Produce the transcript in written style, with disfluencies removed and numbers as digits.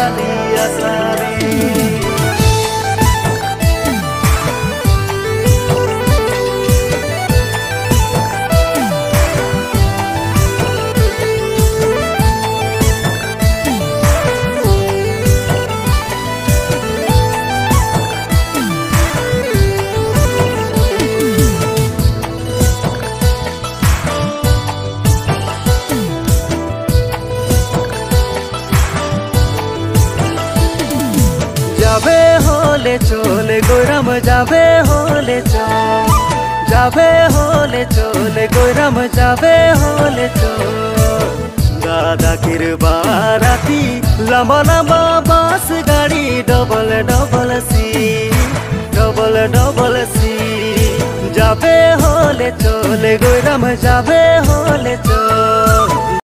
Dahlia সারি। যাবে হলে চলে গৈরাম যাবে হলে চল, যাবে হলে চলে গৈরাম যাবে হলে চল। দাদাকির বারাতি লম্বা লম্বা বাস গাড়ি ডবল ডবল সি, ডবল ডবল সি। যাবে হলে চলে গৈরাম যাবে হলে চল।